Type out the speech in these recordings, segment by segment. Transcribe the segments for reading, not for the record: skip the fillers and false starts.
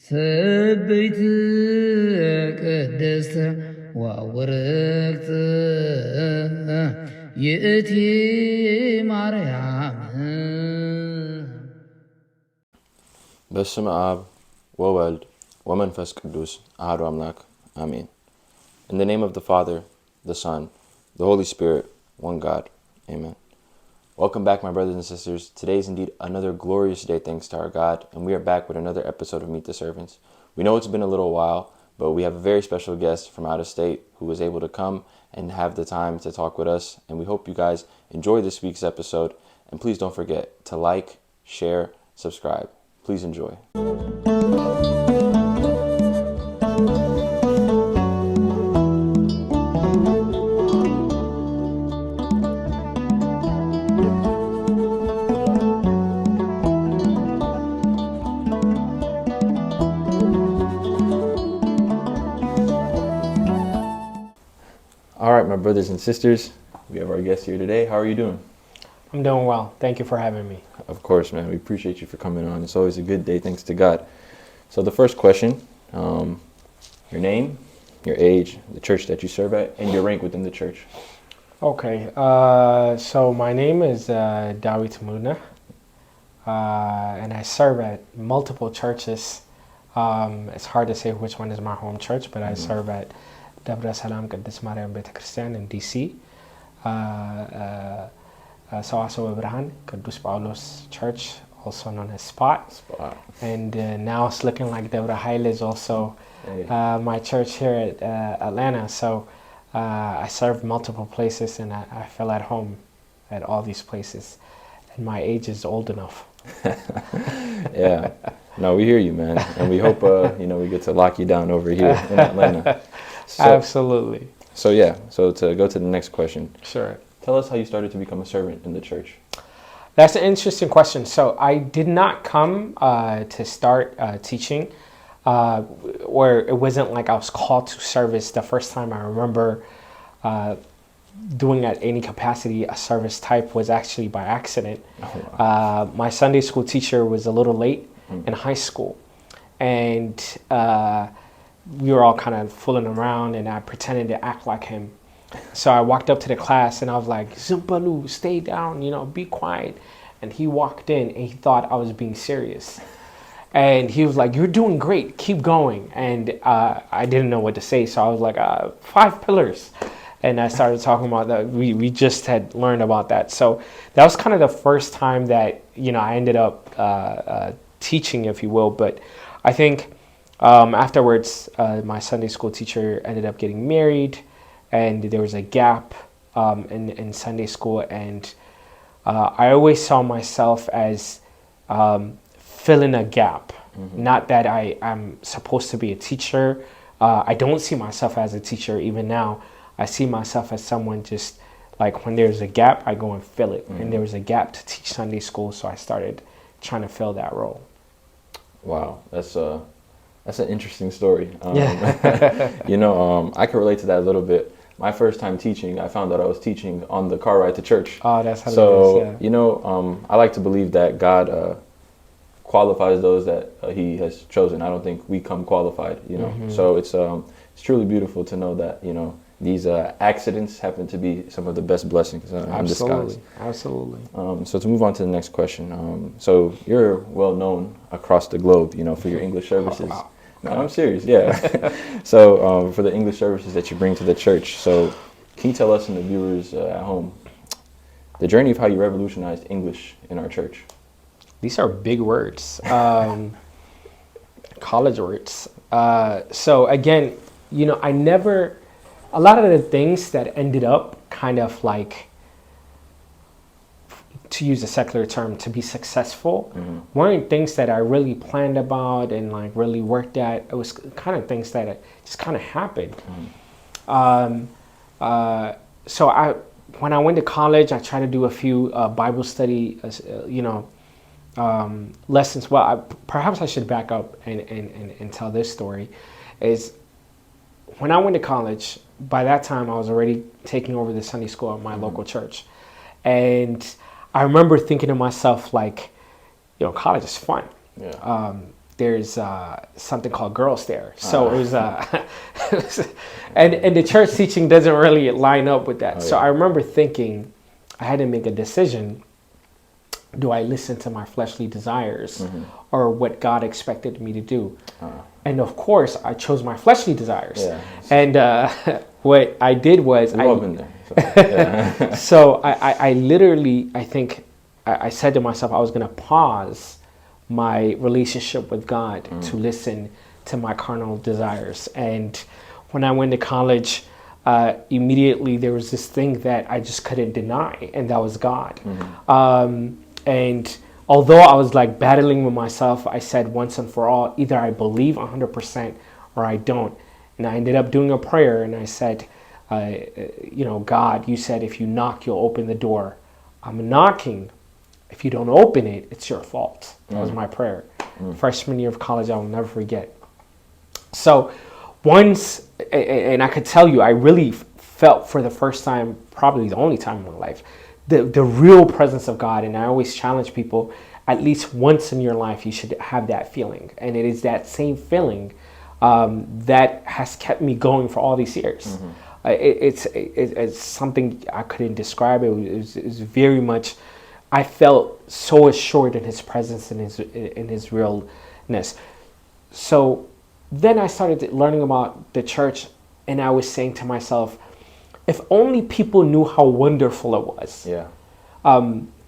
ሰበይት ቅድስት ወውርክት ይእቲ ማርያም። በስመ አብ ወወልድ ወመንፈስ ቅዱስ አሐዱ አምላክ አሜን። In the name of the Father, the Son, the Holy Spirit, one God. Amen. Welcome back, my brothers and sisters. Today is indeed another glorious day, thanks to our God, and we are back with another episode of Meet the Servants. We know it's been a little while, but we have a very special guest from out of state who was able to come and have the time to talk with us, and we hope you guys enjoy this week's episode, and please don't forget to like, share, subscribe. Please enjoy. All right, my brothers and sisters, we have our guest here today. How are you doing? I'm doing well. Thank you for having me. Of course, man. We appreciate you for coming on. It's always a good day, thanks to God. So the first question, your name, your age, the church that you serve at, and your rank within the church. Okay, so my name is Dawit Muluneh, and I serve at multiple churches. It's hard to say which one is my home church, but I serve at Debre Salam Qadis Mariam Beta Christian in DC. Sawaso Abraham, Kadus Paulos Church, also known as Spot. And now it's looking like Debre Haile is also my church here at Atlanta. So I serve multiple places, and I feel at home at all these places. And my age is old enough. Yeah. No, we hear you, man. And we hope, we get to lock you down over here in Atlanta. So, Absolutely. So to go to the next question. Sure. Tell us how you started to become a servant in the church. That's an interesting question. So I did not come to start teaching where it wasn't like I was called to service. The first time I remember doing at any capacity a service type was actually by accident. Oh, wow. My Sunday school teacher was a little late in high school, and we were all kind of fooling around, and I pretended to act like him. So I walked up to the class and I was like, Zumpalu, stay down, be quiet. And he walked in and he thought I was being serious. And he was like, you're doing great, keep going. And I didn't know what to say, so I was like, 5 pillars. And I started talking about that. We just had learned about that. So that was kind of the first time that, I ended up teaching, if you will. But I think afterwards, my Sunday school teacher ended up getting married, and there was a gap in Sunday school, and I always saw myself as filling a gap. Mm-hmm. Not that I'm supposed to be a teacher. I don't see myself as a teacher even now. I see myself as someone just like when there's a gap, I go and fill it. Mm-hmm. And there was a gap to teach Sunday school, so I started trying to fill that role. Wow, that's an interesting story. Yeah. I can relate to that a little bit. My first time teaching, I found out I was teaching on the car ride to church. Oh, that's how it is, I like to believe that God qualifies those that He has chosen. I don't think we come qualified, Mm-hmm. So it's truly beautiful to know that, these accidents happen to be some of the best blessings in disguise. Absolutely. So to move on to the next question. So you're well known across the globe, for your English services. Oh, wow. No, I'm serious, yeah. So for the English services that you bring to the church, so can you tell us and the viewers at home the journey of how you revolutionized English in our church? These are big words, college words. So again, a lot of the things that ended up kind of like, to use a secular term, to be successful, mm-hmm. weren't things that I really planned about and like really worked at. It was kind of things that just kind of happened. Mm-hmm. So when I went to college, I tried to do a few Bible study, lessons. Well, perhaps I should back up and tell this story. Is when I went to college, by that time I was already taking over the Sunday school at my mm-hmm. local church, and I remember thinking to myself, like, college is fun. Yeah. there's something called girls there. So it was, and the church teaching doesn't really line up with that. So I remember thinking I had to make a decision. Do I listen to my fleshly desires or what God expected me to do? And of course, I chose my fleshly desires. Yeah. And what I did was We've all been there. So I literally, I think I said to myself, I was going to pause my relationship with God to listen to my carnal desires. And when I went to college, immediately there was this thing that I just couldn't deny, and that was God. And although I was like battling with myself, I said once and for all, either I believe 100% or I don't. And I ended up doing a prayer, and I said, God, you said if you knock, you'll open the door. I'm knocking. If you don't open it, it's your fault. That was my prayer. Freshman year of college, I will never forget. So once, and I could tell you, I really felt for the first time, probably the only time in my life, the real presence of God. And I always challenge people, at least once in your life, you should have that feeling. And it is that same feeling that has kept me going for all these years. It's something I couldn't describe. It was very much, I felt so assured in his presence and in his realness. So then I started learning about the church, and I was saying to myself, if only people knew how wonderful it was. Yeah.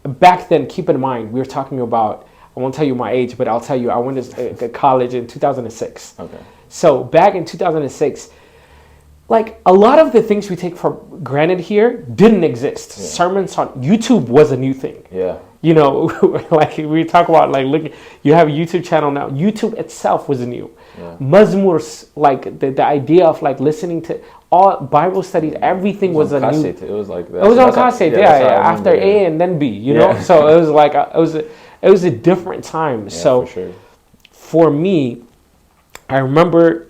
Back then, keep in mind, we were talking about, I won't tell you my age, but I'll tell you, I went to college in 2006. Okay. So back in 2006, like a lot of the things we take for granted here didn't exist. Yeah. Sermons on YouTube was a new thing. Yeah. You know, like we talk about, like, look, you have a YouTube channel now. YouTube itself was new. Yeah. Mazmurs, like the idea of like listening to all Bible studies, everything was a new. It was like that. It was on cassette, after A and then B, you know. So it was like it was a different time. Yeah, so for sure. For me, I remember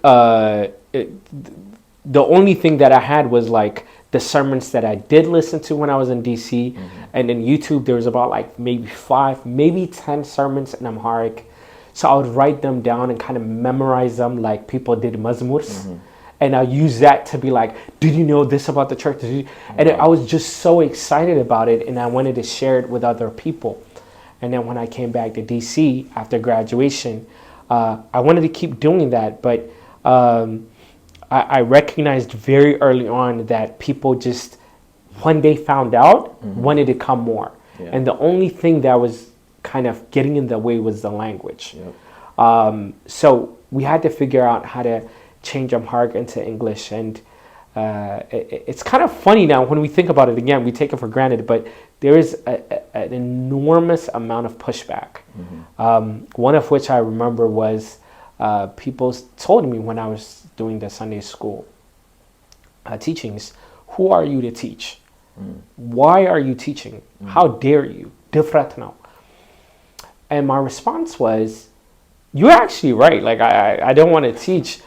the only thing that I had was like the sermons that I did listen to when I was in DC, and in YouTube there was about like maybe 5, maybe 10 sermons in Amharic. So I would write them down and kind of memorize them like people did Mazmurs. And I use that to be like, did you know this about the church? And I was just so excited about it, and I wanted to share it with other people. And then when I came back to DC after graduation, I wanted to keep doing that, but I recognized very early on that people just, when they found out, wanted to come more. Yeah. And the only thing that was kind of getting in the way was the language. Yep. So we had to figure out how to change Amharic into English. And it's kind of funny now when we think about it again, we take it for granted, but there is an enormous amount of pushback. One of which I remember was people told me when I was doing the Sunday school teachings, who are you to teach? Why are you teaching? How dare you? Difratno. And my response was, you're actually right. Like, I don't want to teach.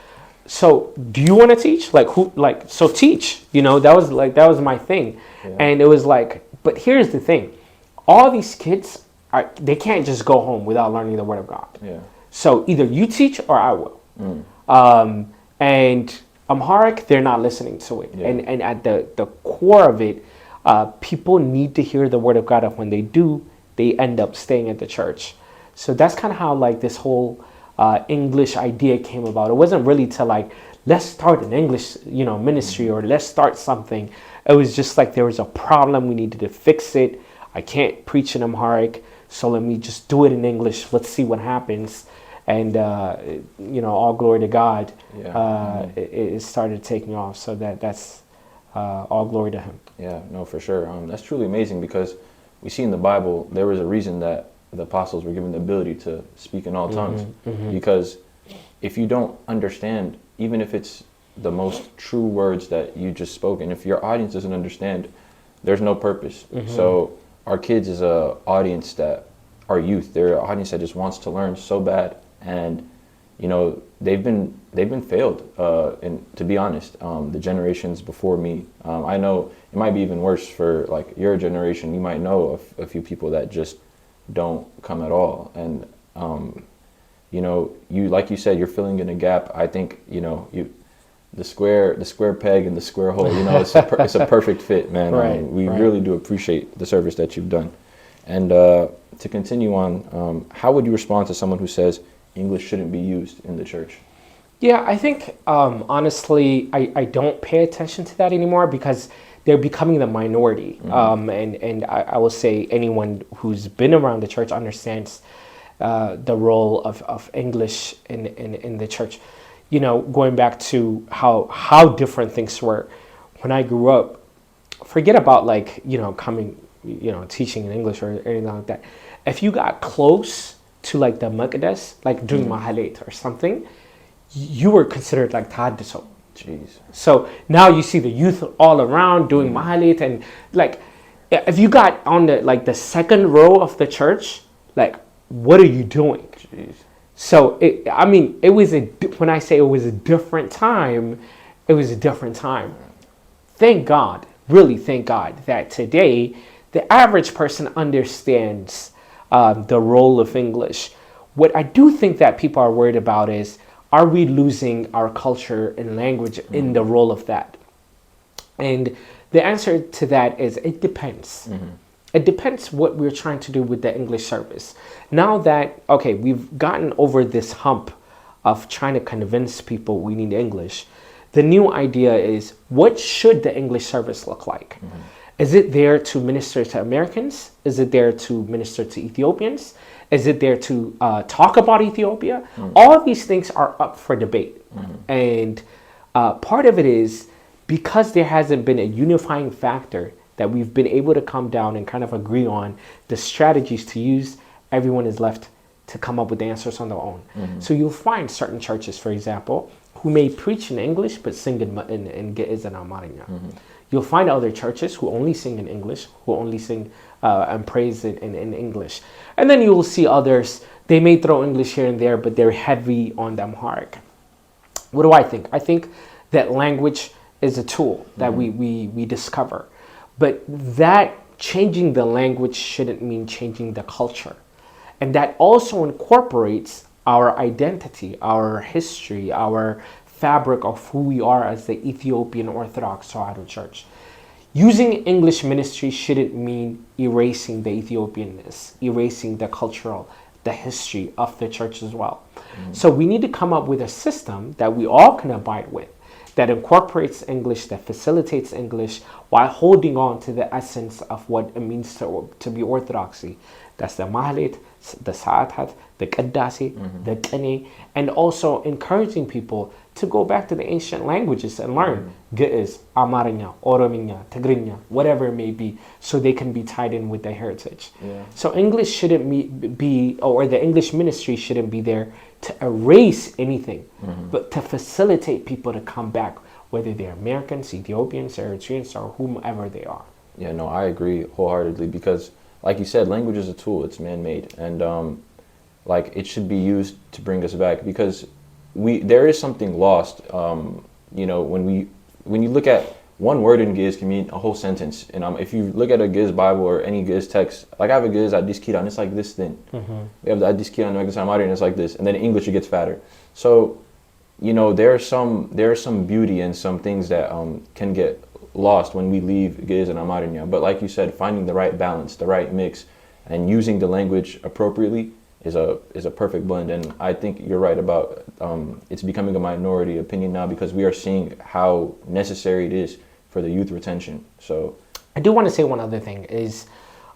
So do you want to teach? Like, who, like, so teach, you know, that was my thing. Yeah. And it was like, but here's the thing. All these kids they can't just go home without learning the word of God. Yeah. So either you teach or I will. And Amharic, they're not listening to it. Yeah. And at the core of it, people need to hear the word of God. And when they do, they end up staying at the church. So that's kind of how like this whole English idea came about. It wasn't really to like, let's start an English, ministry, or let's start something. It was just like there was a problem. We needed to fix it. I can't preach in Amharic, so let me just do it in English. Let's see what happens. And, all glory to God. Yeah. It started taking off. So that's all glory to him. Yeah, no, for sure. That's truly amazing, because we see in the Bible, there was a reason that the apostles were given the ability to speak in all tongues. Because if you don't understand, even if it's the most true words that you just spoken, if your audience doesn't understand, there's no purpose. So our kids is a audience that, our youth, they're an audience that just wants to learn so bad. And they've been failed, and to be honest, the generations before me, I know it might be even worse for like your generation. You might know a few people that just don't come at all. And you know, you, like you said, you're filling in a gap. I think, you know, the square peg and the square hole, you know, it's a perfect fit, man. Right, We right. really do appreciate the service that you've done. And to continue on, how would you respond to someone who says English shouldn't be used in the church? Yeah, I think honestly, I don't pay attention to that anymore because they're becoming the minority. And I will say anyone who's been around the church understands the role of English in the church. You know, going back to how different things were when I grew up. Forget about like, you know, teaching in English or anything like that. If you got close to like the Maqdas, like doing Mahalit or something, you were considered like Tahaddiso. Jeez. So now you see the youth all around doing Mahalit, and like if you got on the second row of the church, like what are you doing? Jeez. So when I say it was a different time, it was a different time. Thank God, really thank God that today the average person understands the role of English. What I do think that people are worried about is, are we losing our culture and language in the role of that? And the answer to that is it depends. It depends what we're trying to do with the English service. Now that, okay, we've gotten over this hump of trying to convince people we need English, the new idea is, what should the English service look like? Is it there to minister to Americans? Is it there to minister to Ethiopians? Is it there to talk about Ethiopia? All of these things are up for debate. And part of it is because there hasn't been a unifying factor that we've been able to come down and kind of agree on the strategies to use, everyone is left to come up with the answers on their own. So you'll find certain churches, for example, who may preach in English but sing in Ge'ez and Amarinya. You'll find other churches who only sing in English, who only sing and praise in English. And then you will see others, they may throw English here and there, but they're heavy on the Amharic. What do I think? I think that language is a tool that we discover. But that changing the language shouldn't mean changing the culture. And that also incorporates our identity, our history, our fabric of who we are as the Ethiopian Orthodox Tewahedo Church. Using English ministry shouldn't mean erasing the Ethiopianness, erasing the cultural, the history of the church as well. So we need to come up with a system that we all can abide with, that incorporates English, that facilitates English, while holding on to the essence of what it means to be Orthodoxy. That's the Mahalit, the Sa'atat, the Qaddasi, the Qani, and also encouraging people to go back to the ancient languages and learn Ge'ez, Amarinya, Orominya, Tigrinya, whatever it may be, so they can be tied in with their heritage. So English shouldn't be, or the English ministry shouldn't be there to erase anything, but to facilitate people to come back, whether they're Americans, Ethiopians, Eritreans, or whomever they are. Yeah, no, I agree wholeheartedly because, like you said, language is a tool. It's man-made, and like it should be used to bring us back because there is something lost. You know, when you look at one word in Giz can mean a whole sentence, and if you look at a Giz Bible or any Giz text, like I have a Giz Addis Kiran, it's like this thin. We have the Addis Kiran Megdas Amari, and it's like this, and then in English it gets fatter. So, you know, there's some beauty and some things that can get lost when we leave Giz and Amarinya. But like you said, finding the right balance, the right mix, and using the language appropriately is a perfect blend. And I think you're right about it's becoming a minority opinion now because we are seeing how necessary it is for the youth retention. So I do want to say one other thing is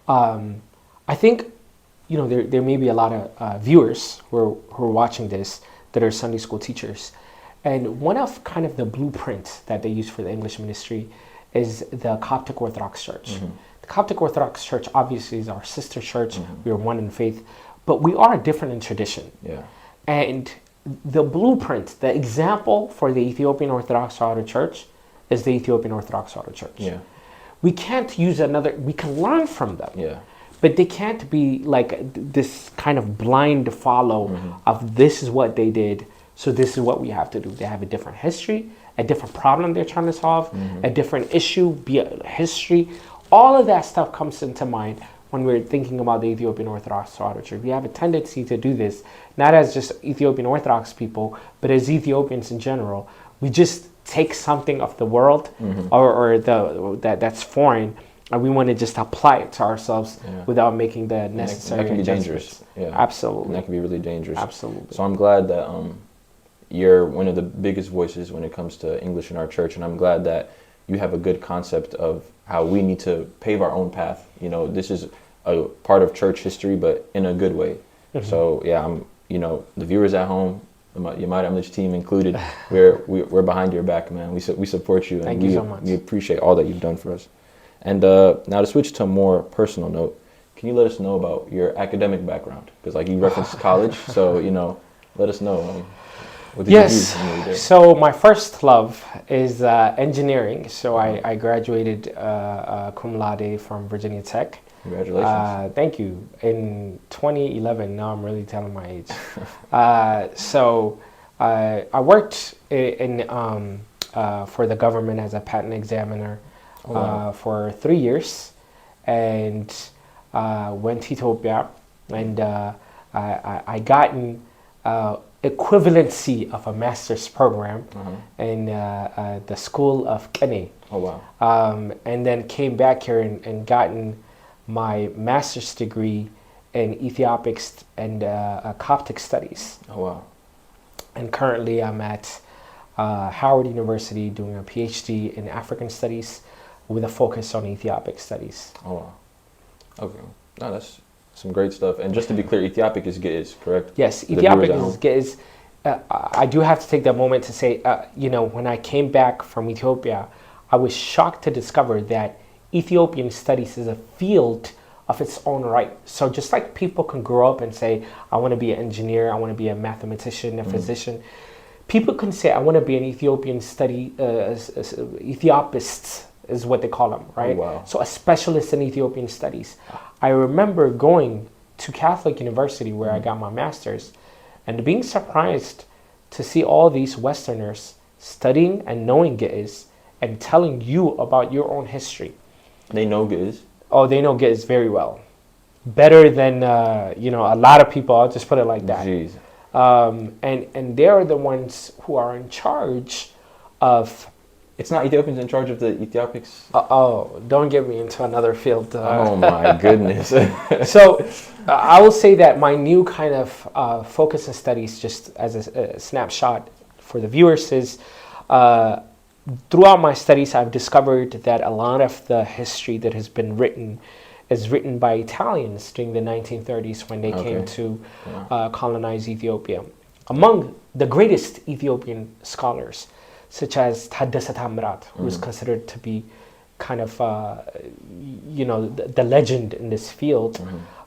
I think, you know, there may be a lot of viewers who are watching this that are Sunday school teachers. And one of kind of the blueprints that they use for the English ministry is the Coptic Orthodox Church. The Coptic Orthodox Church obviously is our sister church. We are one in faith, but we are different in tradition. And the blueprint, the example for the Ethiopian Orthodox Tewahedo Church is the Ethiopian Orthodox Tewahedo Church. We can't use we can learn from them. But they can't be like this kind of blind follow of this is what they did, so this is what we have to do. They have a different history, a different problem they're trying to solve, a different issue, be it history. All of that stuff comes into mind when we're thinking about the Ethiopian Orthodox Church. We have a tendency to do this, not as just Ethiopian Orthodox people, but as Ethiopians in general. We just take something of the world or that's foreign, and we want to just apply it to ourselves without making the necessary that can be adjustments. dangerous. Yeah, absolutely. And that can be really dangerous. Absolutely. So I'm glad that you're one of the biggest voices when it comes to English in our church, and I'm glad that you have a good concept of how we need to pave our own path. You know, this is a part of church history, but in a good way. So yeah, the viewers at home, YeMariam Lij team included, we're behind your back, man. We support you, and Thank you so much. We appreciate all that you've done for us. And now to switch to a more personal note, can you let us know about your academic background? Because like you referenced college, so let us know. What did you do when you were there? So my first love is engineering. So I graduated cum laude from Virginia Tech. Congratulations. Thank you. In 2011, now I'm really telling my age. So I worked for the government as a patent examiner for 3 years, and went to Ethiopia, and I gotten equivalency of a master's program in the School of Kene. Oh wow. And then came back here and gotten my master's degree in Ethiopic and Coptic studies. Oh wow. And currently I'm at Howard University doing a PhD in African studies with a focus on Ethiopic studies. Oh wow. Okay. No, that's some great stuff. And just to be clear, Ethiopic is Ge'ez, correct? Yes, Ethiopic is Ge'ez. I do have to take that moment to say, when I came back from Ethiopia, I was shocked to discover that Ethiopian studies is a field of its own right. So just like people can grow up and say, I want to be an engineer, I want to be a mathematician, a physician, people can say, I want to be an Ethiopian Ethiopists is what they call them, right? Oh, wow. So a specialist in Ethiopian studies. I remember going to Catholic University where I got my master's and being surprised to see all these Westerners studying and knowing Ge'ez and telling you about your own history. They know Ge'ez? Oh, they know Ge'ez very well. Better than, a lot of people, I'll just put it like that. Jeez. And they're the ones who are in charge of... It's not Ethiopians in charge of the Ethiopics? Don't get me into another field. Oh my goodness. So I will say that my new kind of focus in studies, just as a snapshot for the viewers, is throughout my studies I've discovered that a lot of the history that has been written is written by Italians during the 1930s when they came to colonize Ethiopia. Among the greatest Ethiopian scholars, such as Taddasa Tamrat, who is considered to be kind of, the legend in this field,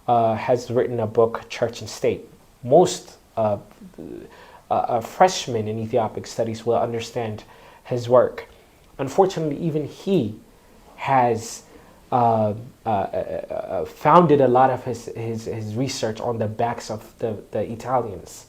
has written a book, Church and State. Most freshmen in Ethiopic studies will understand his work. Unfortunately, even he has founded a lot of his research on the backs of the Italians.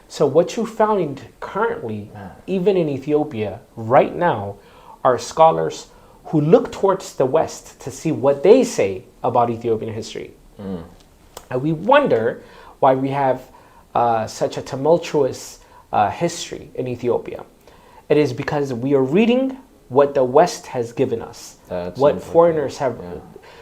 So what you find currently, even in Ethiopia, right now, are scholars who look towards the West to see what they say about Ethiopian history. And we wonder why we have such a tumultuous history in Ethiopia. It is because we are reading what the West has given us, what foreigners have.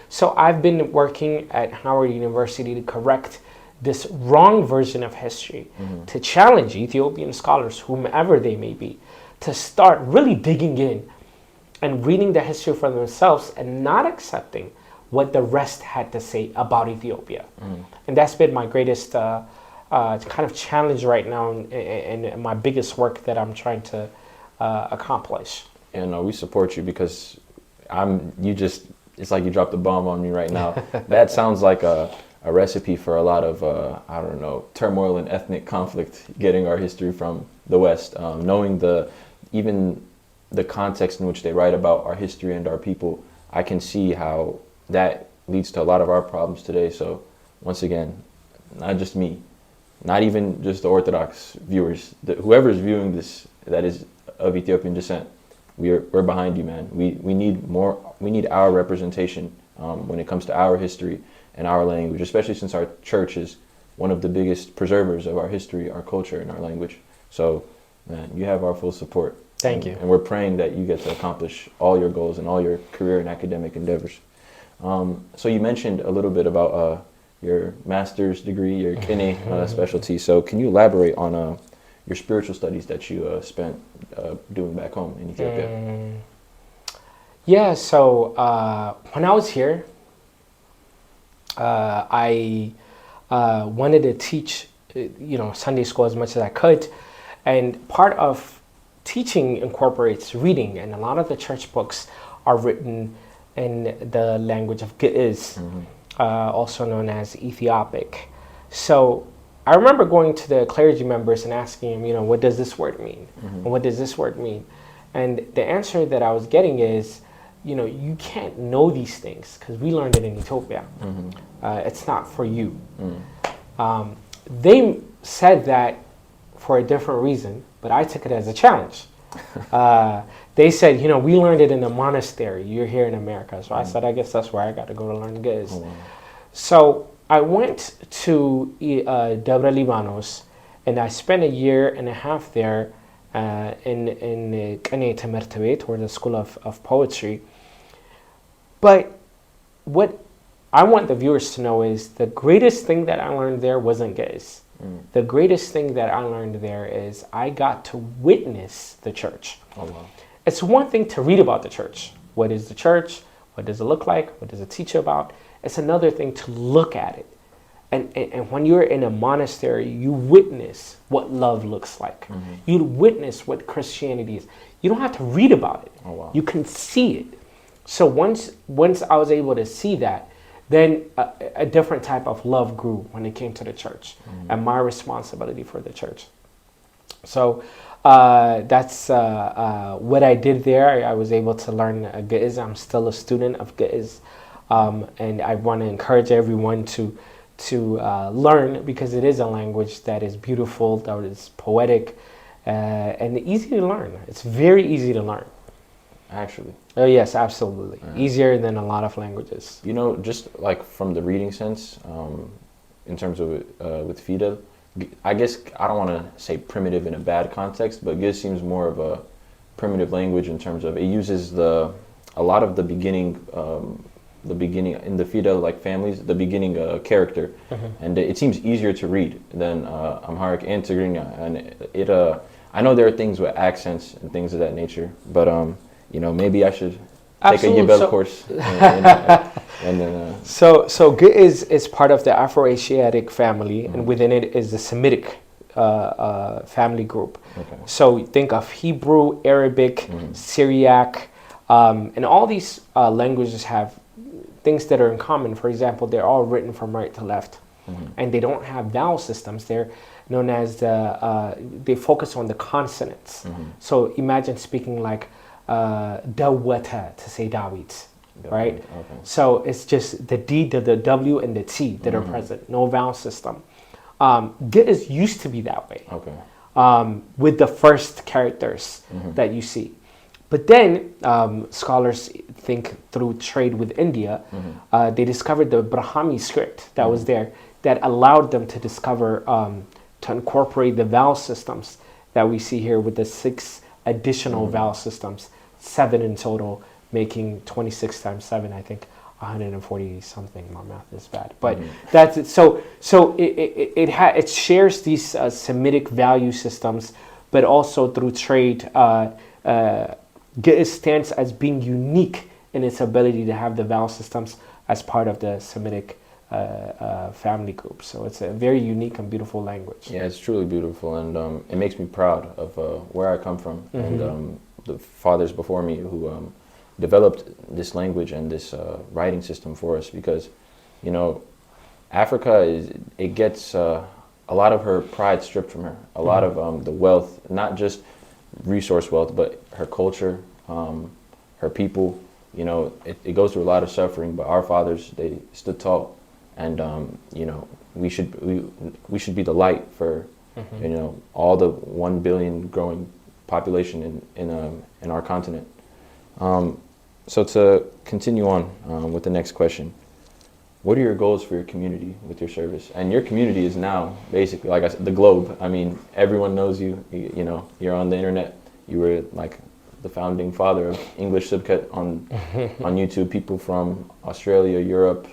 So I've been working at Howard University to correct this wrong version of history, to challenge Ethiopian scholars, whomever they may be, to start really digging in and reading the history for themselves and not accepting what the rest had to say about Ethiopia. And that's been my greatest kind of challenge right now, and my biggest work that I'm trying to accomplish. Yeah, no, we support you because it's like you dropped a bomb on me right now. That sounds like a recipe for a lot of, turmoil and ethnic conflict, getting our history from the West, knowing even the context in which they write about our history and our people. I can see how that leads to a lot of our problems today. So once again, not just me, not even just the Orthodox viewers, whoever's viewing this that is of Ethiopian descent, we're behind you, man. We need more. We need our representation when it comes to our history, in our language, especially since our church is one of the biggest preservers of our history, our culture, and our language. So, man, you have our full support. Thank you. And we're praying that you get to accomplish all your goals and all your career and academic endeavors. So you mentioned a little bit about your master's degree, your kine specialty. So can you elaborate on your spiritual studies that you spent doing back home in Ethiopia? Yeah, so when I was here, I wanted to teach, Sunday school as much as I could. And part of teaching incorporates reading, and a lot of the church books are written in the language of Ge'ez, also known as Ethiopic. So I remember going to the clergy members and asking them, what does this word mean? And what does this word mean? And the answer that I was getting is, you can't know these things because we learned it in Ethiopia. It's not for you. They said that for a different reason, but I took it as a challenge. They said, we learned it in a monastery. You're here in America. So I said, I guess that's where I got to go to learn Ge'ez. Wow. So I went to Debre Libanos, and I spent a year and a half there in Qane Timert Bet, or the School of Poetry. But what I want the viewers to know is the greatest thing that I learned there wasn't Ge'ez. The greatest thing that I learned there is I got to witness the church. Oh, wow. It's one thing to read about the church. What is the church? What does it look like? What does it teach about? It's another thing to look at it. And when you're in a monastery, you witness what love looks like. You witness what Christianity is. You don't have to read about it. Oh, wow. You can see it. So once I was able to see that, then a different type of love grew when it came to the church and my responsibility for the church. So that's what I did there. I was able to learn Ge'ez. I'm still a student of Ge'ez. And I want to encourage everyone to learn, because it is a language that is beautiful, that is poetic, and easy to learn. It's very easy to learn. Actually. Oh yes, absolutely. Easier than a lot of languages. Just like from the reading sense, in terms of with Fidel, I guess I don't want to say primitive in a bad context, but Ge'ez seems more of a primitive language in terms of it uses a lot of the beginning in the Fidel families, the beginning character, and it seems easier to read than Amharic and Tigrinya, and I know there are things with accents and things of that nature, but maybe I should take a Yebel course. So Ge'ez is part of the Afro-Asiatic family, and within it is the Semitic family group. Okay. So think of Hebrew, Arabic, Syriac, and all these languages have things that are in common. For example, they're all written from right to left, and they don't have vowel systems. They're known as they focus on the consonants. So imagine speaking like Dawata to say Dawit, right? Okay. So it's just the D, the W, and the T that are present. No vowel system. Ge'ez used to be that way. Okay. With the first characters that you see. But then scholars think through trade with India, they discovered the Brahmi script that was there that allowed them to discover, to incorporate the vowel systems that we see here with the 6 additional vowel systems, 7 in total, making 26 times 7, I think, 140 something. My math is bad, but that's it. So it shares these Semitic value systems, but also through trade, Ge'ez stands as being unique in its ability to have the vowel systems as part of the Semitic family group. So it's a very unique and beautiful language. Yeah, it's truly beautiful, and it makes me proud of where I come from and the fathers before me who developed this language and this writing system for us, because Africa it gets a lot of her pride stripped from her, a lot of the wealth, not just resource wealth, but her culture, her people. It goes through a lot of suffering, but our fathers, they stood tall, and we should be the light for all the 1 billion growing population in our continent. So to continue on with the next question, what are your goals for your community with your service? And your community is now basically, like I said, the globe. I mean, everyone knows you. You know, you're on the internet. You were like the founding father of English Subcut on YouTube. People from Australia, Europe.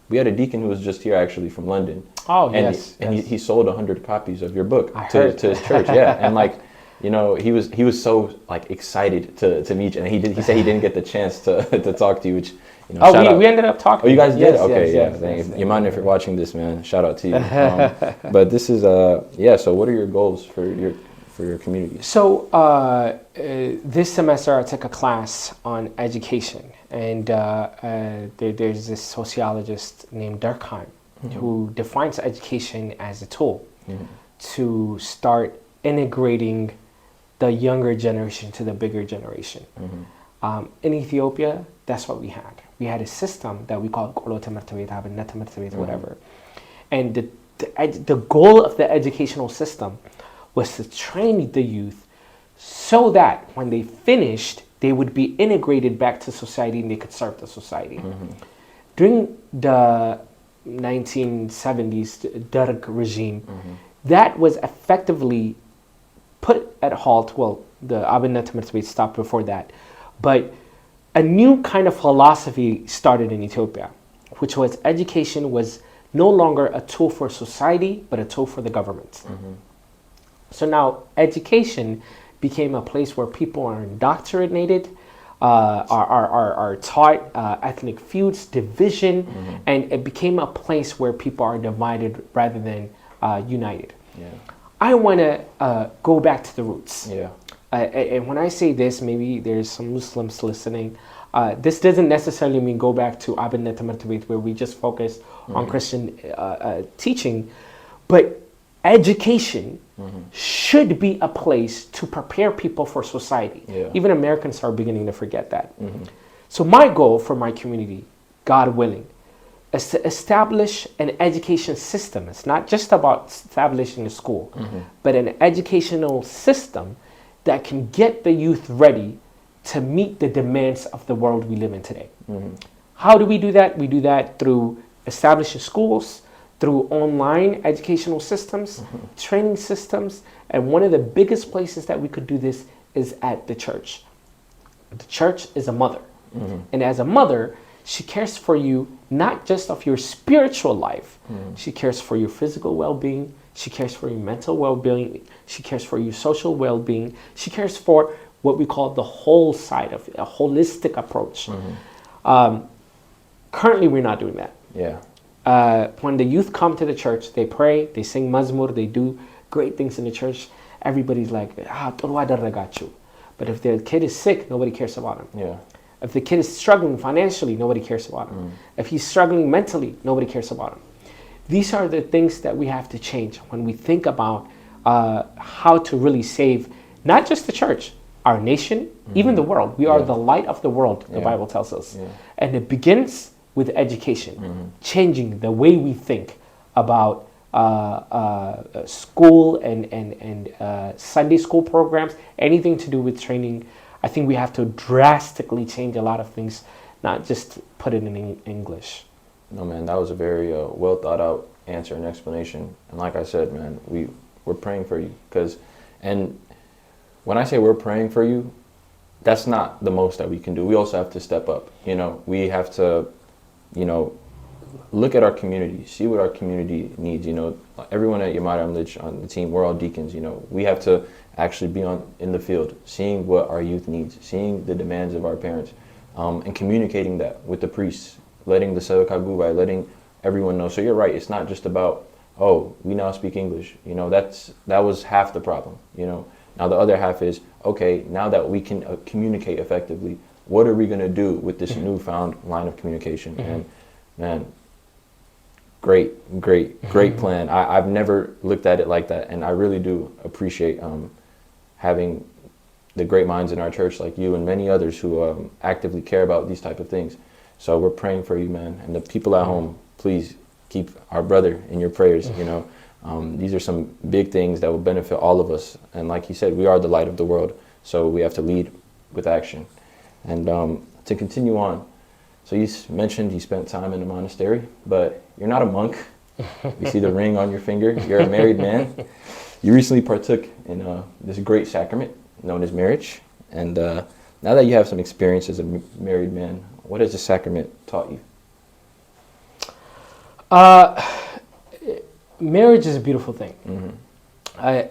We had a deacon who was just here actually from London. Oh, and yes. He sold 100 copies of your book to heard. his church. Yeah, and like, you know, he was so like excited to meet you, and he said he didn't get the chance to talk to you, which, you know. Oh, we ended up talking. Oh, you guys did? Yes, Okay, yes, yeah. yes, YeMariam, if you're watching this, man, shout out to you. But this is yeah. So what are your goals for your community? So this semester I took a class on education, and there's this sociologist named Durkheim who defines education as a tool to start integrating the younger generation to the bigger generation. In Ethiopia, that's what we had. We had a system that we called Qolo Timirta Beit, Abinna Timirta Beit, whatever. And the goal of the educational system was to train the youth so that when they finished, they would be integrated back to society and they could serve the society. During the 1970s Derg regime, that was effectively put at halt. Well, the Abinna Timirta Beit stopped before that, but a new kind of philosophy started in Ethiopia, which was education was no longer a tool for society, but a tool for the government. So now education became a place where people are indoctrinated, are taught ethnic feuds, division, and it became a place where people are divided rather than united. I want to go back to the roots. And when I say this, maybe there's some Muslims listening. This doesn't necessarily mean go back to Abinna Timirta Beit where we just focus on Christian teaching, but education should be a place to prepare people for society. Even Americans are beginning to forget that. So my goal for my community, God willing, is to establish an education system. It's not just about establishing a school, but an educational system that can get the youth ready to meet the demands of the world we live in today. How do we do that? We do that through establishing schools, through online educational systems, training systems, and one of the biggest places that we could do this is at the church. The church is a mother, and as a mother, she cares for you not just of your spiritual life, she cares for your physical well-being, she cares for your mental well-being, she cares for your social well-being, she cares for what we call the whole side of it, a holistic approach. Currently, we're not doing that. When the youth come to the church, they pray, they sing mazmur, they do great things in the church. Everybody's like, طلوا درجاتشو. But if the kid is sick, nobody cares about him. If the kid is struggling financially, nobody cares about him. If he's struggling mentally, nobody cares about him. These are the things that we have to change when we think about how to really save not just the church, our nation, even the world. We are the light of the world, the Bible tells us. And it begins with education, changing the way we think about school and Sunday school programs, anything to do with training. I think we have to drastically change a lot of things, not just put it in English. No, man, that was a very well thought out answer and explanation. And like I said, man, we're praying for you. And when I say we're praying for you, that's not the most that we can do. We also have to step up. You know, we have to, you know, look at our community, see what our community needs. You know, everyone at YeMariam Lij on the team, we're all deacons. You know, we have to actually be in the field, seeing what our youth needs, seeing the demands of our parents, and communicating that with the priests, letting the Sadakagubai, letting everyone know. So you're right, it's not just about, oh, we now speak English. You know, that was half the problem. You know, now the other half is, okay, now that we can communicate effectively, what are we going to do with this newfound line of communication? And man, great plan. I've never looked at it like that, and I really do appreciate having the great minds in our church like you and many others who actively care about these type of things. So we're praying for you, man. And the people at home, please keep our brother in your prayers. You know, these are some big things that will benefit all of us. And like he said, we are the light of the world. So we have to lead with action. And to continue on, So you mentioned you spent time in a monastery, but you're not a monk. You see the ring on your finger. You're a married man. You recently partook in this great sacrament known as marriage. And now that you have some experience as a married man, what has the sacrament taught you? Marriage is a beautiful thing. Mm-hmm.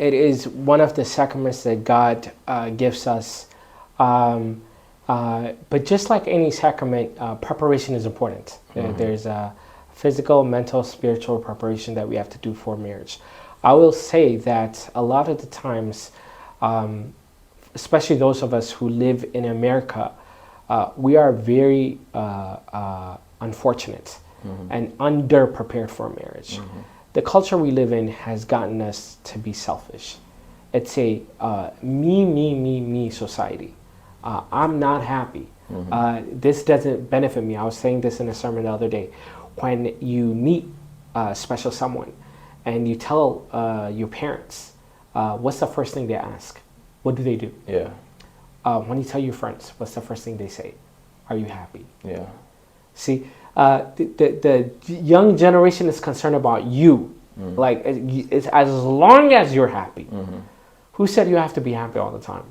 It is one of the sacraments that God gives us. But just like any sacrament, preparation is important. Mm-hmm. There's a physical, mental, spiritual preparation that we have to do for marriage. I will say that a lot of the times, especially those of us who live in America, we are very unfortunate and underprepared for marriage. The culture we live in has gotten us to be selfish. It's a me society. I'm not happy. This doesn't benefit me. I was saying this in a sermon the other day. When you meet special someone and you tell your parents, what's the first thing they ask? What do they do? Yeah. When you tell your friends, what's the first thing they say? Are you happy? Yeah. See, the young generation is concerned about you. Like, it's as long as you're happy. Who said you have to be happy all the time?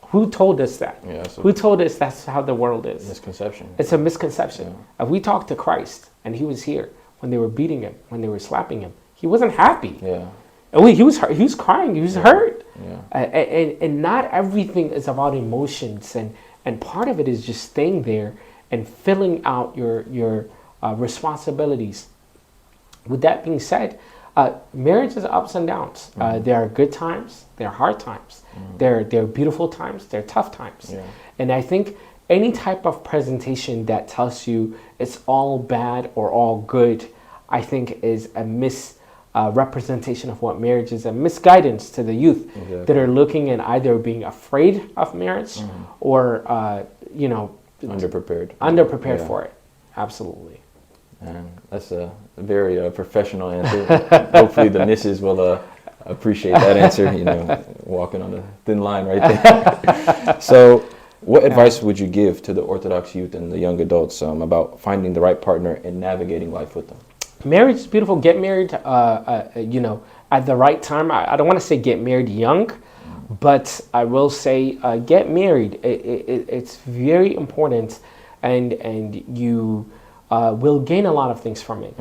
Who told us that? Yeah, Who told us that's how the world is? Misconception. It's a misconception. Yeah. If we talked to Christ and he was here when they were beating him, when they were slapping him, he wasn't happy. Yeah. And he was hurt, he was crying, he was hurt. Yeah. And not everything is about emotions, and part of it is just staying there and filling out your responsibilities. With that being said, marriage is ups and downs. There are good times, there are hard times, there are beautiful times, there are tough times. Yeah. And I think any type of presentation that tells you it's all bad or all good, I think is a representation of what marriage is, a misguidance to the youth that are looking and either being afraid of marriage or, underprepared for it. Absolutely. And that's a very professional answer. Hopefully the missus will appreciate that answer, walking on a thin line right there. So what advice would you give to the Orthodox youth and the young adults about finding the right partner and navigating life with them? Marriage is beautiful. Get married, at the right time. I don't want to say get married young, but I will say get married. It's very important, and you will gain a lot of things from it.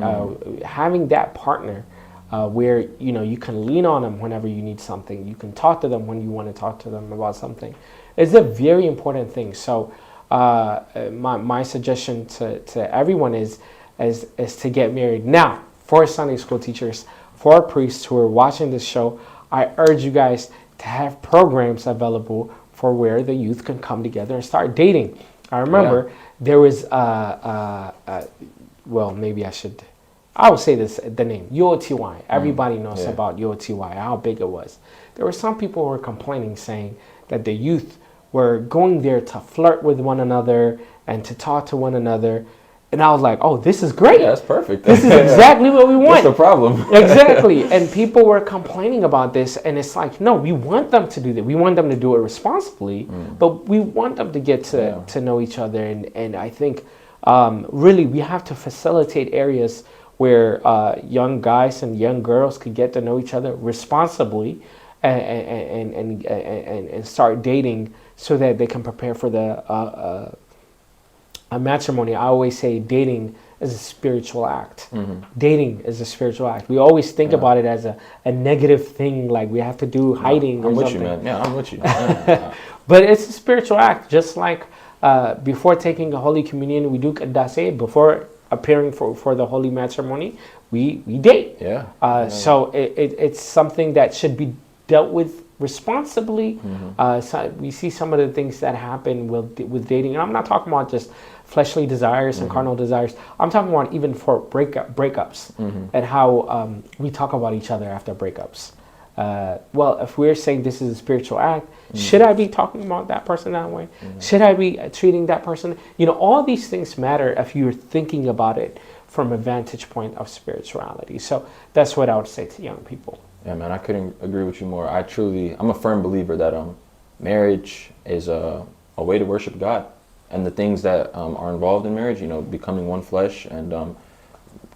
Having that partner where you can lean on them whenever you need something, you can talk to them when you want to talk to them about something, is a very important thing. So my suggestion to everyone is to get married. Now, for Sunday school teachers, for priests who are watching this show, I urge you guys to have programs available for where the youth can come together and start dating. I remember there was, maybe I will say the name, UOTY. Everybody knows about UOTY, how big it was. There were some people who were complaining, saying that the youth were going there to flirt with one another and to talk to one another. And I was like, oh, this is great. Yeah, that's perfect. This is exactly what we want. What's the problem? Exactly. And people were complaining about this. And it's like, no, we want them to do that. We want them to do it responsibly. But we want them to get to know each other. And I think really we have to facilitate areas where young guys and young girls could get to know each other responsibly and start dating so that they can prepare for a matrimony. I always say dating is a spiritual act. Dating is a spiritual act. We always think about it as a negative thing, like we have to do hiding or something. I'm with you, man. Yeah, I'm with you. But it's a spiritual act, just like before taking a Holy Communion, we do Kadase. Before appearing for the Holy Matrimony, we date. So it's something that should be dealt with responsibly. So we see some of the things that happen with dating. And I'm not talking about just fleshly desires and carnal desires. I'm talking about even for breakups and how we talk about each other after breakups. If we're saying this is a spiritual act, should I be talking about that person that way? Should I be treating that person? All these things matter if you're thinking about it from a vantage point of spirituality. So that's what I would say to young people. Yeah, man, I couldn't agree with you more. I'm a firm believer that marriage is a way to worship God. and the things that are involved in marriage, becoming one flesh and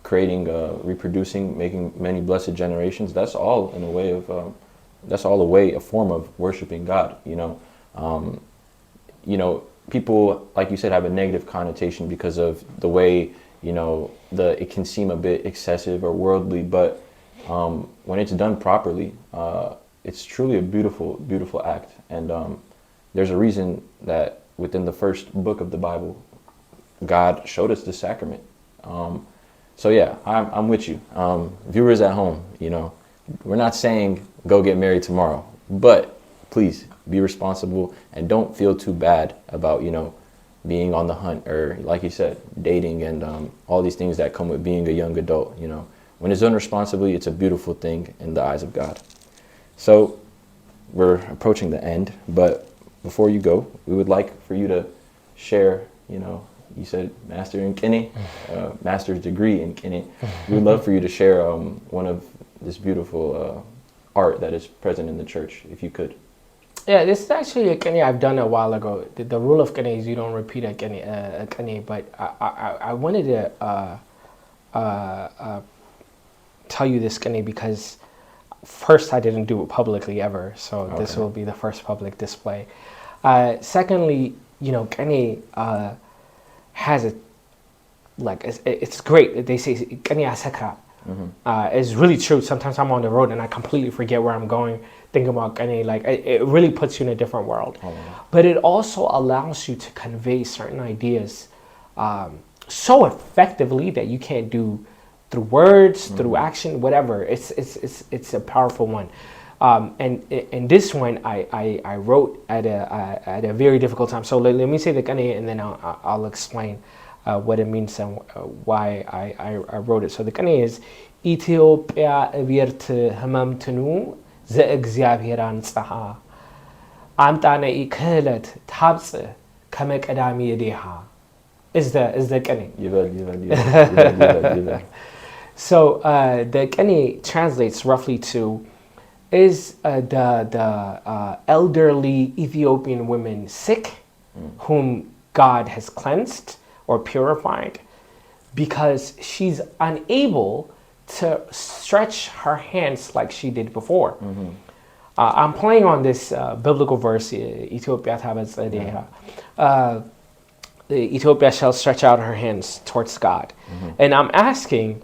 creating, reproducing, making many blessed generations, that's all in a way of, that's all a form of worshiping God, people, like you said, have a negative connotation because of the way, it can seem a bit excessive or worldly, but when it's done properly, it's truly a beautiful, beautiful act. And there's a reason that within the first book of the Bible, God showed us the sacrament. So yeah, I'm with you. Viewers at home, we're not saying go get married tomorrow, but please be responsible and don't feel too bad about, being on the hunt or, like you said, dating and all these things that come with being a young adult. When it's done responsibly, it's a beautiful thing in the eyes of God. So we're approaching the end, but before you go, we would like for you to share, you said master in Kine, master's degree in Kine. We would love for you to share one of this beautiful art that is present in the church, if you could. Yeah, this is actually a Kine I've done a while ago. The rule of Kine is you don't repeat a Kine, but I wanted to tell you this Kine because first I didn't do it publicly ever, so okay. This will be the first public display. Secondly, Kine has it's great. They say Kine asakra. It's really true. Sometimes I'm on the road and I completely forget where I'm going, thinking about Kine. It really puts you in a different world. Oh, yeah. But it also allows you to convey certain ideas so effectively that you can't do through words, through action, whatever. It's a powerful one. And in this one, I wrote at a very difficult time. So let me say the Kine and then I'll explain what it means and why I wrote it. So the Kine is Ethiopia Virt Hamamtanu Zeexyabhir Ansaha Amtana Ikelet Tabse Kamek Adami Yedeha is the Kine. So the Kine translates roughly to is the elderly Ethiopian women sick, whom God has cleansed or purified, because she's unable to stretch her hands like she did before. I'm playing on this biblical verse, Ethiopia Ethiopia shall stretch out her hands towards God. And I'm asking,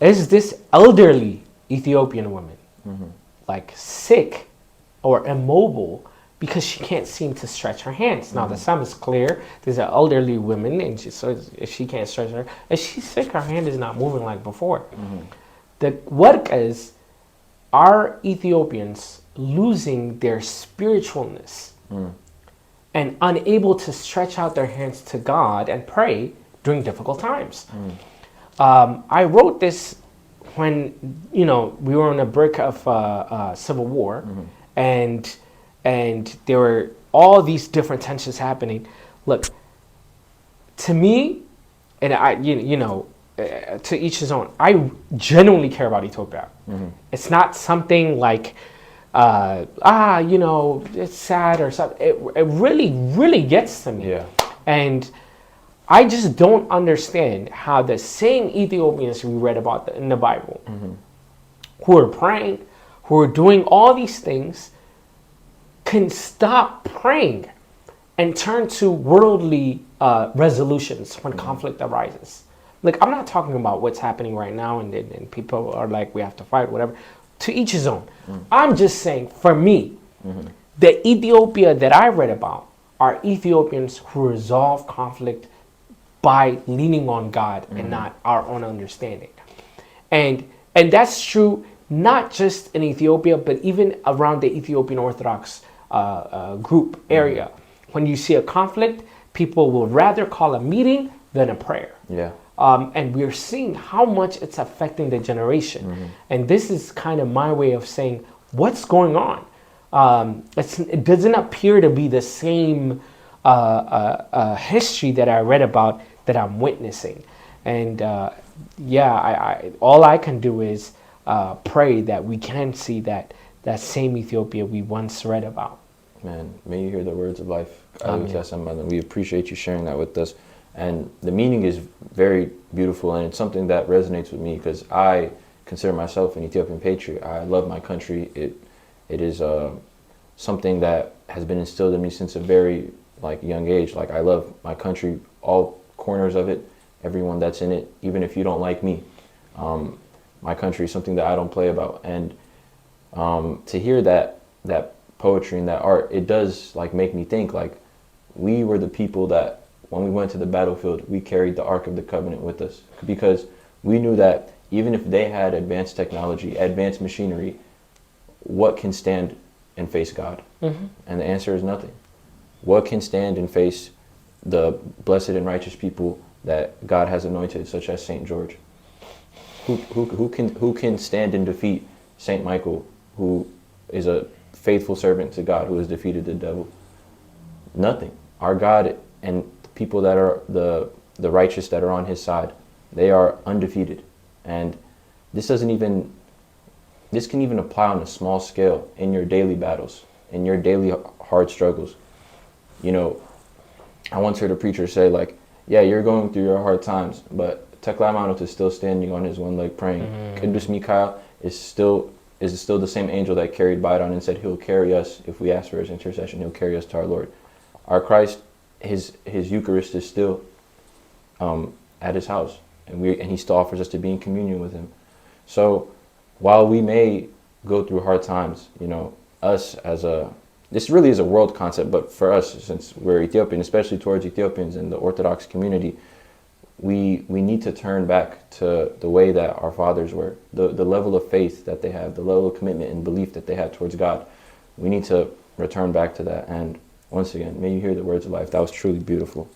is this elderly Ethiopian woman sick or immobile because she can't seem to stretch her hands? Now the sun is clear. There's an elderly woman, and if she can't stretch her, if she's sick, her hand is not moving like before. The work is, are Ethiopians losing their spiritualness and unable to stretch out their hands to God and pray during difficult times? I wrote this when we were on the brink of civil war, and there were all these different tensions happening. Look, to me, and to each his own. I genuinely care about Ethiopia. It's not something like, it's sad or something. It really, really gets to me. Yeah. And I just don't understand how the same Ethiopians we read about in the Bible, who are praying, who are doing all these things, can stop praying and turn to worldly resolutions when conflict arises. Like, I'm not talking about what's happening right now and people are like, we have to fight, whatever. To each his own. I'm just saying, for me, the Ethiopia that I read about are Ethiopians who resolve conflict by leaning on God and not our own understanding. And that's true not just in Ethiopia, but even around the Ethiopian Orthodox group area. When you see a conflict, people will rather call a meeting than a prayer. Yeah. And we're seeing how much it's affecting the generation. And this is kind of my way of saying, what's going on? It doesn't appear to be the same history that I read about that I'm witnessing. And all I can do is pray that we can see that same Ethiopia we once read about. Man, may you hear the words of life. Amen. We appreciate you sharing that with us. And the meaning is very beautiful, and it's something that resonates with me because I consider myself an Ethiopian patriot. I love my country. It is something that has been instilled in me since a very young age. Like, I love my country, all corners of it, everyone that's in it, even if you don't like me. My country is something that I don't play about. And to hear that poetry and that art, it does make me think we were the people that when we went to the battlefield, we carried the Ark of the Covenant with us, because we knew that even if they had advanced technology, advanced machinery, what can stand and face God? Mm-hmm. And the answer is nothing. What can stand and face the blessed and righteous people that God has anointed, such as Saint George? Who can stand and defeat Saint Michael, who is a faithful servant to God, who has defeated the devil? Nothing. Our God and the people that are the righteous that are on his side, they are undefeated. And this can even apply on a small scale in your daily battles, in your daily hard struggles. I once heard a preacher say, yeah, you're going through your hard times, but Tekla is still standing on his one leg praying. Kidus Mikael is still the same angel that carried Bidon and said he'll carry us if we ask for his intercession. He'll carry us to our Lord. Our Christ, his Eucharist is still at his house, and he still offers us to be in communion with him. So while we may go through hard times, us this really is a world concept, but for us, since we're Ethiopian, especially towards Ethiopians in the Orthodox community, we need to turn back to the way that our fathers were, the level of faith that they have, the level of commitment and belief that they had towards God. We need to return back to that. And once again, may you hear the words of life. That was truly beautiful.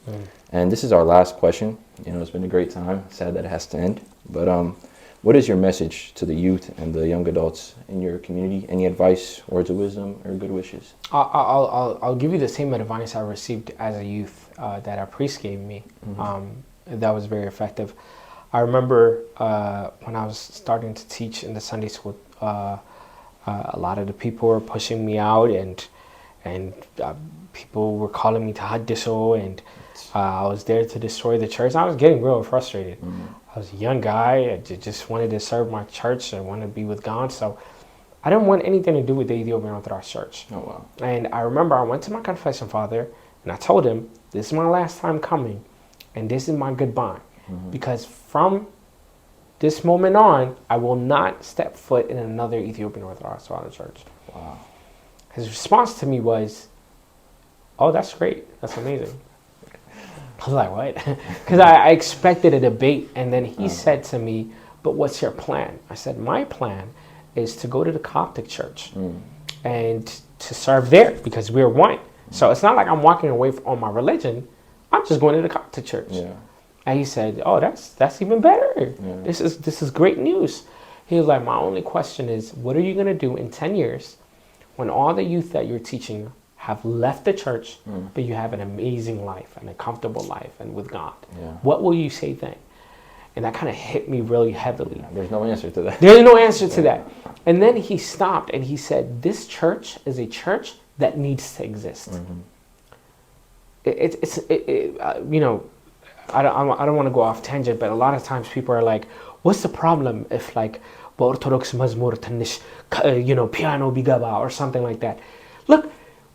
And this is our last question. It's been a great time. Sad that it has to end. But what is your message to the youth and the young adults in your community? Any advice, words of wisdom, or good wishes? I'll give you the same advice I received as a youth that a priest gave me. That was very effective. I remember when I was starting to teach in the Sunday school, a lot of the people were pushing me out, and people were calling me tahaddiso, and I was there to destroy the church. I was getting real frustrated. I was a young guy. I just wanted to serve my church. I wanted to be with God. So I didn't want anything to do with the Ethiopian Orthodox Church. Oh, wow. And I remember I went to my confession father, and I told him, this is my last time coming, and this is my goodbye. Because from this moment on, I will not step foot in another Ethiopian Orthodox church. Wow. His response to me was, oh, that's great. That's amazing. I was like, what? Because I expected a debate. And then he said to me, but what's your plan? I said, my plan is to go to the Coptic church and to serve there, because we're one. So it's not like I'm walking away from my religion. I'm just going to the Coptic church. Yeah. And he said, oh, that's even better. Yeah. This is great news. He was like, my only question is, what are you going to do in 10 years when all the youth that you're teaching have left the church, but you have an amazing life and a comfortable life and with God? Yeah. What will you say then? And that kind of hit me really heavily. There's no answer to that. There's no answer to that. And then he stopped and he said, this church is a church that needs to exist. I don't want to go off tangent, but a lot of times people are like, what's the problem if በኦርቶዶክስ መዝሙር ትንሽ piano ቢገባ or something like that? Look,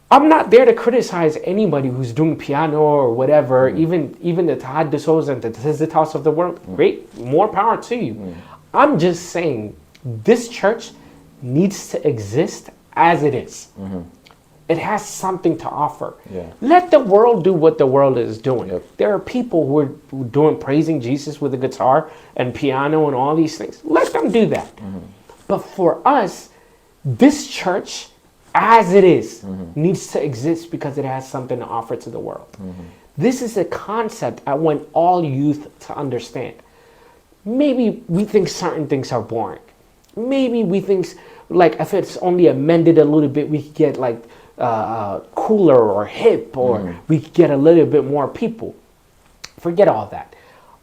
I'm not there to criticize anybody who's doing piano or whatever, even the tahaddisos and the tizitas of the world. Great, more power to you. I'm just saying this church needs to exist as it is. It has something to offer. Yeah. Let the world do what the world is doing. Yep. There are people who are doing praising Jesus with a guitar and piano and all these things. Let them do that. But for us, this church, as it is, needs to exist because it has something to offer to the world. This is a concept I want all youth to understand. Maybe we think certain things are boring. Maybe we think if it's only amended a little bit, we could get cooler or hip, or we could get a little bit more people. Forget all that.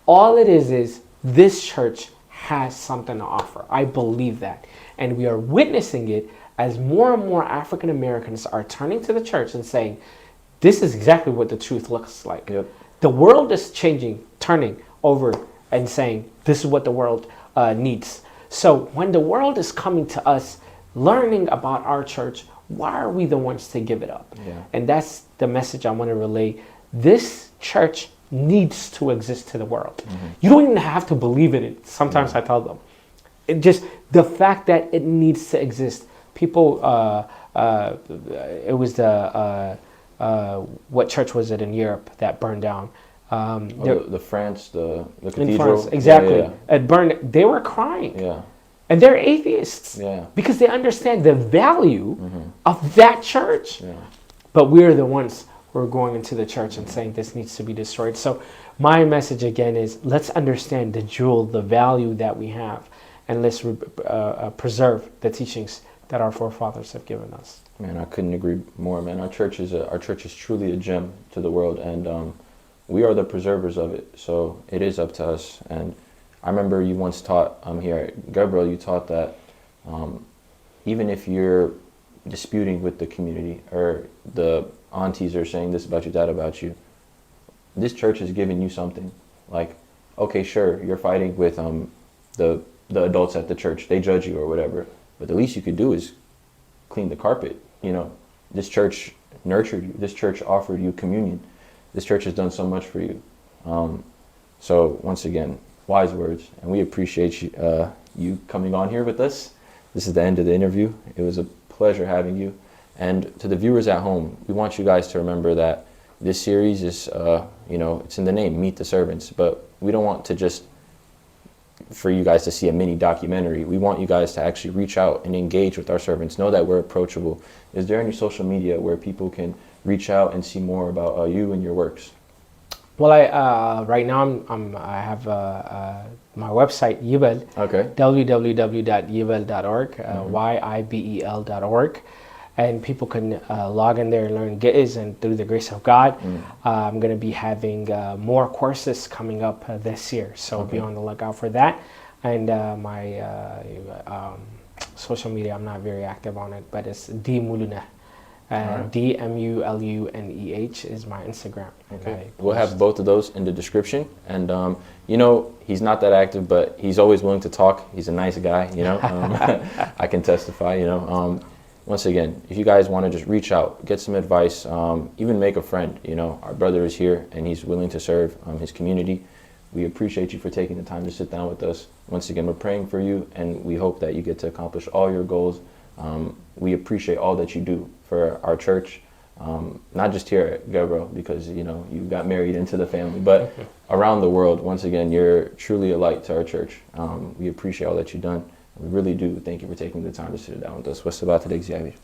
All it is this church has something to offer. I believe that. And we are witnessing it as more and more African Americans are turning to the church and saying, this is exactly what the truth looks like. Yep. The world is changing, turning over and saying, this is what the world needs. So when the world is coming to us, learning about our church, why are we the ones to give it up? Yeah. And that's the message I want to relay. This church needs to exist to the world. You don't even have to believe in it. Sometimes I tell them. It just, the fact that it needs to exist. People, it was what church was it in Europe that burned down? The France, the cathedral. In France, exactly. Yeah. It burned. They were crying. Yeah. And they're atheists. Yeah. Because they understand the value of that church. Yeah. But we're the ones who are going into the church and saying this needs to be destroyed. So my message again is, let's understand the jewel, the value that we have, and let's preserve the teachings that our forefathers have given us. Man, I couldn't agree more, man. Our church is truly a gem to the world, and we are the preservers of it. So it is up to us. And I remember you once taught here at Gabriel, you taught that even if you're disputing with the community, or the aunties are saying this about you, that about you, this church is giving you something. Like, okay, sure, you're fighting with the adults at the church. They judge you or whatever. But the least you could do is clean the carpet. You know, this church nurtured you. This church offered you communion. This church has done so much for you. So once again, wise words, and we appreciate you, you coming on here with us. This is the end of the interview. It was a pleasure having you. And to the viewers at home, we want you guys to remember that this series is, it's in the name, Meet the Servants. But we don't want to just for you guys to see a mini documentary. We want you guys to actually reach out and engage with our servants. Know that we're approachable. Is there any social media where people can reach out and see more about you and your works? Well, right now I have my website, Yibel. Okay. www.yibel.org, YIBEL.org. And people can log in there and learn Ge'ez, and through the grace of God, I'm going to be having more courses coming up this year. So be on the lookout for that. And my social media, I'm not very active on it, but it's D Muluneh. DMULUNEH is my Instagram. Okay. We'll have both of those in the description. And, he's not that active, but he's always willing to talk. He's a nice guy, I can testify, Once again, if you guys want to just reach out, get some advice, even make a friend, our brother is here and he's willing to serve his community. We appreciate you for taking the time to sit down with us. Once again, we're praying for you, and we hope that you get to accomplish all your goals. We appreciate all that you do for our church, not just here at Gabriel, because, you got married into the family, but around the world. Once again, you're truly a light to our church. We appreciate all that you've done. We really do. Thank you for taking the time to sit down with us. Wassabat al-Exyabir.